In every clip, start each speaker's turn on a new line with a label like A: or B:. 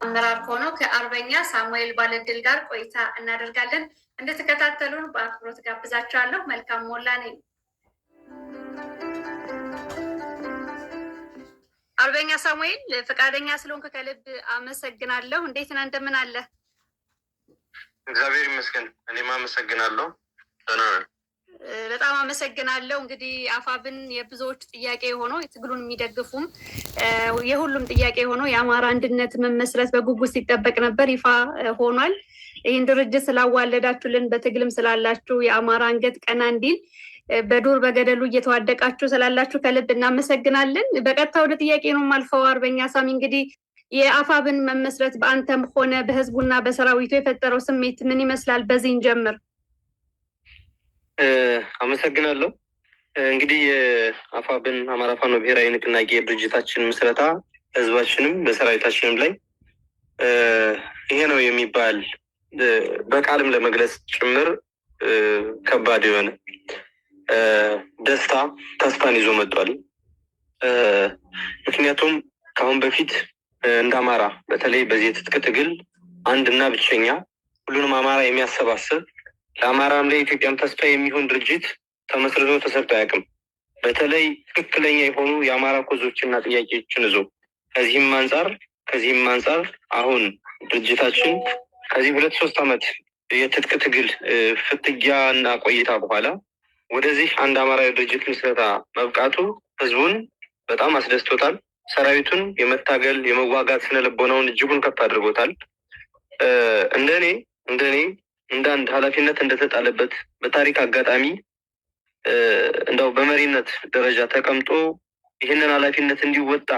A: አመራር ሆነው ከአርበኛ ሳሙኤል ባለድል ጋር ቆይታ እናደርጋለን። እንድትከታተሉን በአክብሮት ጋብዛችኋለሁ። መልካም ሞላ ነኝ። አርበኛ ሳሙኤል ፈቃደኛ ስለሆንክ ከልብ አመሰግናለሁ። እንዴት ነህ? እንደምን አለ?
B: እግዚአብሔር ይመስገን። እኔም አመሰግናለሁ።
A: በጣም አመሰግናለሁ። እንግዲህ አፋብን የብዙዎች ጥያቄ የሆነው የትግሉን የሚደግፉም የሁሉም ጥያቄ የሆነው የአማራ አንድነት መመስረት በጉጉት ሲጠበቅ ነበር፣ ይፋ ሆኗል። ይህን ድርጅት ስላዋለዳችሁልን፣ በትግልም ስላላችሁ፣ የአማራ አንገት ቀና እንዲል በዱር በገደሉ እየተዋደቃችሁ ስላላችሁ ከልብ እናመሰግናለን። በቀጥታ ወደ ጥያቄ ነው የማልፈው። አርበኛ ሳሚ፣ እንግዲህ የአፋብን መመስረት በአንተም ሆነ በህዝቡና በሰራዊቱ የፈጠረው ስሜት ምን ይመስላል? በዚህን ጀምር።
B: አመሰግናለሁ። እንግዲህ የአፋብን አማራ ፋኖ ብሔራዊ ንቅናቄ ድርጅታችን ምስረታ ህዝባችንም በሰራዊታችንም ላይ ይሄ ነው የሚባል በቃልም ለመግለጽ ጭምር ከባድ የሆነ ደስታ ተስፋን ይዞ መጥቷል። ምክንያቱም ከአሁን በፊት እንደ አማራ በተለይ በዚህ የትጥቅ ትግል አንድና ብቸኛ ሁሉንም አማራ የሚያሰባስብ ለአማራም ለኢትዮጵያም ተስፋ የሚሆን ድርጅት ተመስርቶ ተሰርቶ አያውቅም። በተለይ ትክክለኛ የሆኑ የአማራ ኮዞችና ጥያቄዎችን ይዞ ከዚህም አንጻር አሁን ድርጅታችን ከዚህ 2-3 ዓመት የትጥቅ ትግል ፍትጊያ እና ቆይታ በኋላ ወደዚህ አንድ አማራዊ ድርጅት ምስረታ መብቃቱ ህዝቡን በጣም አስደስቶታል። ሰራዊቱን የመታገል የመዋጋት ስነ ልቦናውን እጅጉን ከፍ አድርጎታል። እንደኔ እንደ አንድ ኃላፊነት እንደተጣለበት በታሪክ አጋጣሚ እንደው በመሪነት ደረጃ ተቀምጦ ይህንን ኃላፊነት እንዲወጣ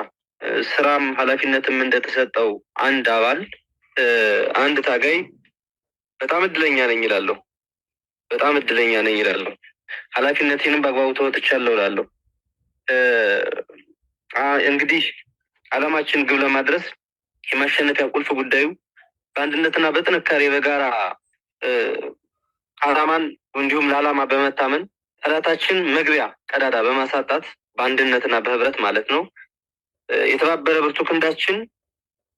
B: ስራም ኃላፊነትም እንደተሰጠው አንድ አባል አንድ ታጋይ በጣም እድለኛ ነኝ ይላለሁ። ኃላፊነቴንም በአግባቡ ተወጥቻለሁ እላለሁ። እንግዲህ ዓላማችን ግብ ለማድረስ የማሸነፊያ ቁልፍ ጉዳዩ በአንድነትና በጥንካሬ በጋራ ዓላማን እንዲሁም ለዓላማ በመታመን ጠላታችን መግቢያ ቀዳዳ በማሳጣት በአንድነትና በህብረት ማለት ነው የተባበረ ብርቱ ክንዳችን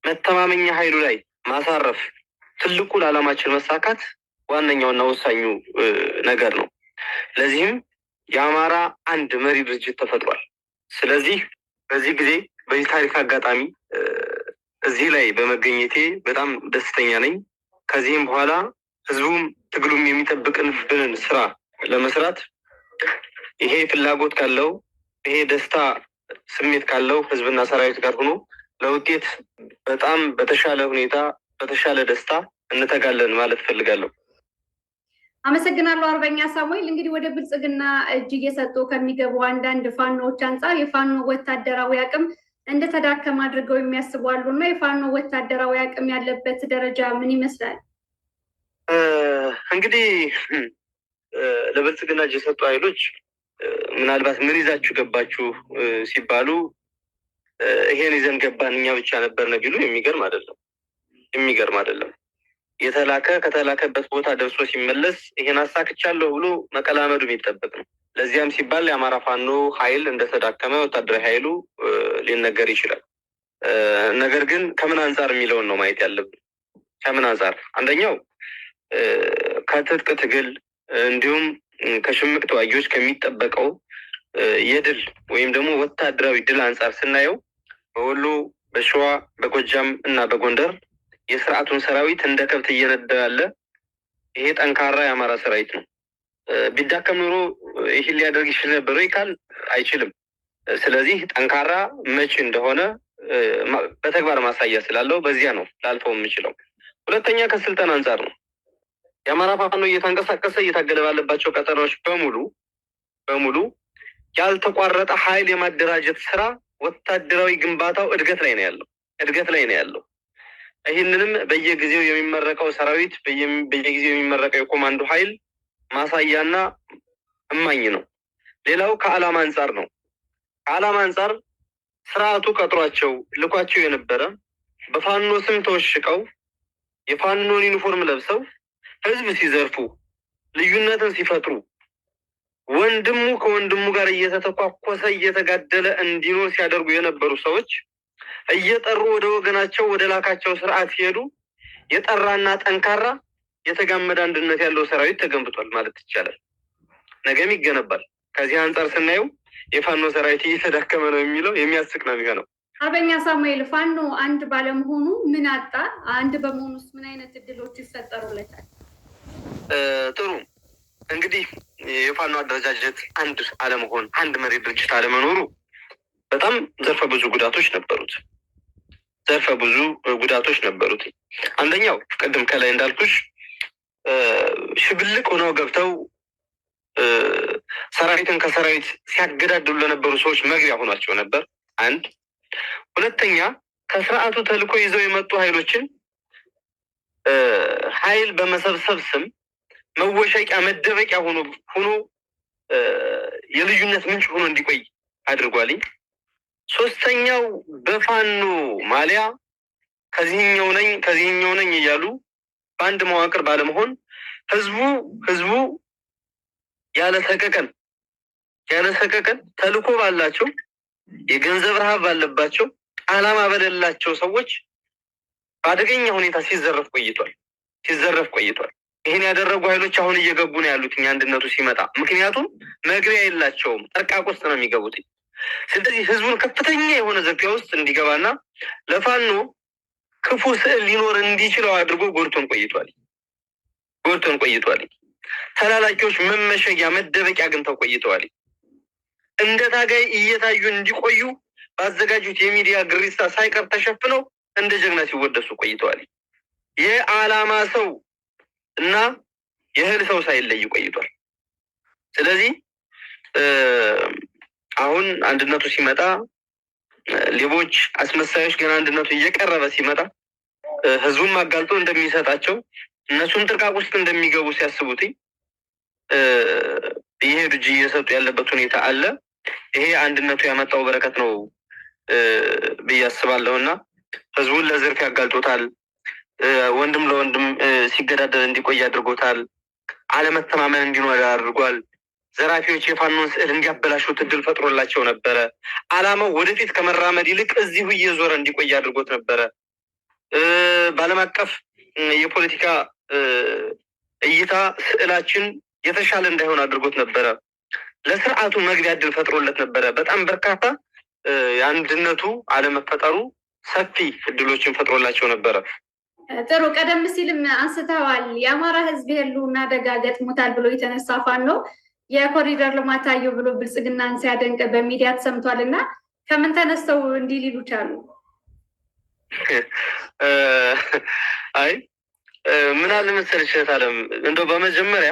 B: መተማመኛ ኃይሉ ላይ ማሳረፍ ትልቁ ለዓላማችን መሳካት ዋነኛውና ወሳኙ ነገር ነው። ለዚህም የአማራ አንድ መሪ ድርጅት ተፈጥሯል። ስለዚህ በዚህ ጊዜ በዚህ ታሪክ አጋጣሚ እዚህ ላይ በመገኘቴ በጣም ደስተኛ ነኝ። ከዚህም በኋላ ህዝቡም ትግሉም የሚጠብቅብንን ስራ ለመስራት ይሄ ፍላጎት ካለው ይሄ ደስታ ስሜት ካለው ህዝብና ሰራዊት ጋር ሆኖ ለውጤት በጣም በተሻለ ሁኔታ በተሻለ ደስታ እንተጋለን ማለት ፈልጋለሁ።
A: አመሰግናለሁ አርበኛ ሳሙኤል። እንግዲህ ወደ ብልጽግና እጅ እየሰጡ ከሚገቡ አንዳንድ ፋኖዎች አንጻር የፋኖ ወታደራዊ አቅም እንደተዳከመ አድርገው የሚያስቡ አሉ እና የፋኖ ወታደራዊ አቅም ያለበት ደረጃ ምን ይመስላል?
B: እንግዲህ ለብልጽግና እጅ የሰጡ ኃይሎች ምናልባት ምን ይዛችሁ ገባችሁ ሲባሉ ይሄን ይዘን ገባን እኛ ብቻ ነበርን ቢሉ የሚገርም አይደለም። ከተላከበት ቦታ ደርሶ ሲመለስ ይሄን አሳክቻለሁ ብሎ መቀላመዱ የሚጠበቅ ነው። ለዚያም ሲባል የአማራ ፋኖ ኃይል እንደተዳከመ ወታደራዊ ኃይሉ ሊነገር ይችላል። ነገር ግን ከምን አንጻር የሚለውን ነው ማየት ያለብን። ከምን አንጻር? አንደኛው ከትጥቅ ትግል እንዲሁም ከሽምቅ ተዋጊዎች ከሚጠበቀው የድል ወይም ደግሞ ወታደራዊ ድል አንጻር ስናየው በወሎ፣ በሸዋ፣ በጎጃም እና በጎንደር የስርዓቱን ሰራዊት እንደ ከብት እየነዳ ያለ ይሄ ጠንካራ የአማራ ሰራዊት ነው። ቢዳከም ኖሮ ይህን ሊያደርግ ይችል ነበር ወይ ካል አይችልም። ስለዚህ ጠንካራ መቼ እንደሆነ በተግባር ማሳያ ስላለው በዚያ ነው ላልፈው የምችለው። ሁለተኛ ከስልጠና አንጻር ነው። የአማራ ፋኖ እየተንቀሳቀሰ እየታገለ ባለባቸው ቀጠናዎች በሙሉ ያልተቋረጠ ኃይል የማደራጀት ስራ ወታደራዊ ግንባታው እድገት ላይ ነው ያለው። ይህንንም በየጊዜው የሚመረቀው ሰራዊት በየጊዜው የሚመረቀው የኮማንዶ ኃይል ማሳያና እማኝ ነው። ሌላው ከዓላማ አንጻር ነው። ከዓላማ አንጻር ስርዓቱ ቀጥሯቸው ልኳቸው የነበረ በፋኖ ስም ተወሽቀው የፋኖን ዩኒፎርም ለብሰው ህዝብ ሲዘርፉ፣ ልዩነትን ሲፈጥሩ፣ ወንድሙ ከወንድሙ ጋር እየተተኳኮሰ እየተጋደለ እንዲኖር ሲያደርጉ የነበሩ ሰዎች እየጠሩ ወደ ወገናቸው ወደ ላካቸው ስርዓት ሲሄዱ የጠራና ጠንካራ የተጋመደ አንድነት ያለው ሰራዊት ተገንብቷል ማለት ይቻላል። ነገም ይገነባል። ከዚህ አንጻር ስናየው የፋኖ ሰራዊት እየተዳከመ ነው የሚለው የሚያስቅ ነው የሚሆነው።
A: አርበኛ ሳሙኤል፣ ፋኖ አንድ ባለመሆኑ ምን አጣ? አንድ በመሆኑስ ምን አይነት እድሎች ይፈጠሩለታል?
B: ጥሩ እንግዲህ የፋኖ አደረጃጀት አንድ አለመሆን፣ አንድ መሪ ድርጅት አለመኖሩ በጣም ዘርፈ ብዙ ጉዳቶች ነበሩት። አንደኛው ቅድም ከላይ እንዳልኩሽ ሽብልቅ ሆነው ገብተው ሰራዊትን ከሰራዊት ሲያገዳድሉ ለነበሩ ሰዎች መግቢያ ሆኗቸው ነበር። አንድ ሁለተኛ ከስርዓቱ ተልዕኮ ይዘው የመጡ ኃይሎችን ኃይል በመሰብሰብ ስም መወሸቂያ መደበቂያ ሆኖ የልዩነት ምንጭ ሆኖ እንዲቆይ አድርጓል። ሶስተኛው በፋኖ ማሊያ ከዚህኛው ነኝ እያሉ በአንድ መዋቅር ባለመሆን ህዝቡ ያለ ሰቀቀን ተልዕኮ ባላቸው የገንዘብ ረሃብ ባለባቸው ዓላማ በሌላቸው ሰዎች በአደገኛ ሁኔታ ሲዘረፍ ቆይቷል። ይህን ያደረጉ ኃይሎች አሁን እየገቡ ነው ያሉት አንድነቱ ሲመጣ። ምክንያቱም መግቢያ የላቸውም፣ ጠርቃቅ ውስጥ ነው የሚገቡት። ስለዚህ ህዝቡን ከፍተኛ የሆነ ዘፊያ ውስጥ እንዲገባና ለፋኖ ክፉ ስዕል ሊኖር እንዲችለው አድርጎ ጎድቶን ቆይቷል። ተላላኪዎች መመሸጊያ መደበቂያ አግኝተው ቆይተዋል። እንደ ታጋይ እየታዩ እንዲቆዩ ባዘጋጁት የሚዲያ ግሪሳ ሳይቀር ተሸፍነው እንደ ጀግና ሲወደሱ ቆይተዋል። የዓላማ ሰው እና የእህል ሰው ሳይለይ ቆይቷል። ስለዚህ አሁን አንድነቱ ሲመጣ ሌቦች፣ አስመሳዮች ገና አንድነቱ እየቀረበ ሲመጣ ህዝቡን ማጋልጦ እንደሚሰጣቸው እነሱም ጥርቃቅ ውስጥ እንደሚገቡ ሲያስቡት እየሄዱ እጅ እየሰጡ ያለበት ሁኔታ አለ። ይሄ አንድነቱ ያመጣው በረከት ነው ብዬ አስባለሁ እና ህዝቡን ለዝርፊያ ያጋልጦታል። ወንድም ለወንድም ሲገዳደል እንዲቆይ አድርጎታል። አለመተማመን እንዲኖር አድርጓል። ዘራፊዎች የፋኖን ስዕል እንዲያበላሹት እድል ፈጥሮላቸው ነበረ። ዓላማው ወደፊት ከመራመድ ይልቅ እዚሁ እየዞረ እንዲቆይ አድርጎት ነበረ። በዓለም አቀፍ የፖለቲካ እይታ ስዕላችን የተሻለ እንዳይሆን አድርጎት ነበረ። ለስርዓቱ መግቢያ እድል ፈጥሮለት ነበረ። በጣም በርካታ የአንድነቱ አለመፈጠሩ ሰፊ እድሎችን ፈጥሮላቸው ነበረ።
A: ጥሩ፣ ቀደም ሲልም አንስተዋል። የአማራ ህዝብ የህልውና አደጋ ገጥሞታል ብሎ የተነሳ ፋኖ የኮሪደር ልማት አየሁ ብሎ ብልጽግናን ሲያደንቅ በሚዲያ ተሰምቷል እና ከምን ተነስተው እንዲህ ሊሉ ቻሉ?
B: አይ ምን አለ መሰለሽ አለም፣ እንደው በመጀመሪያ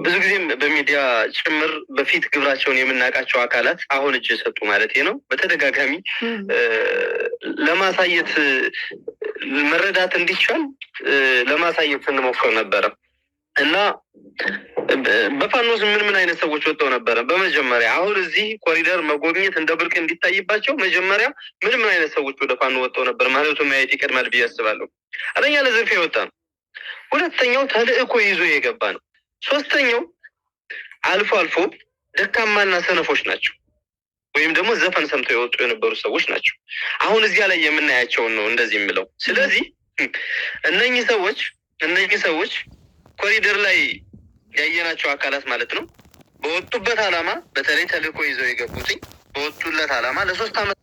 B: ብዙ ጊዜም በሚዲያ ጭምር በፊት ግብራቸውን የምናውቃቸው አካላት አሁን እጅ ሰጡ ማለት ነው። በተደጋጋሚ ለማሳየት መረዳት እንዲቻል ለማሳየት ስንሞክር ነበረ እና በፋኖስ ምን አይነት ሰዎች ወጥተው ነበረ? በመጀመሪያ አሁን እዚህ ኮሪደር መጎብኘት እንደ ብርቅ እንዲታይባቸው መጀመሪያ ምን አይነት ሰዎች ወደ ፋኖ ወጥተው ነበር ማለቱ ማየት ይቀድማል ብዬ አስባለሁ። አንደኛ ለዝርፊያ የወጣ ነው። ሁለተኛው ተልዕኮ ይዞ የገባ ነው። ሶስተኛው አልፎ ደካማና ሰነፎች ናቸው፣ ወይም ደግሞ ዘፈን ሰምተው የወጡ የነበሩ ሰዎች ናቸው። አሁን እዚያ ላይ የምናያቸውን ነው እንደዚህ የምለው። ስለዚህ እነኚህ ሰዎች ኮሪደር ላይ ያየናቸው አካላት ማለት ነው በወጡበት ዓላማ፣ በተለይ ተልዕኮ ይዘው የገቡትኝ በወጡለት ዓላማ ለ3 ዓመት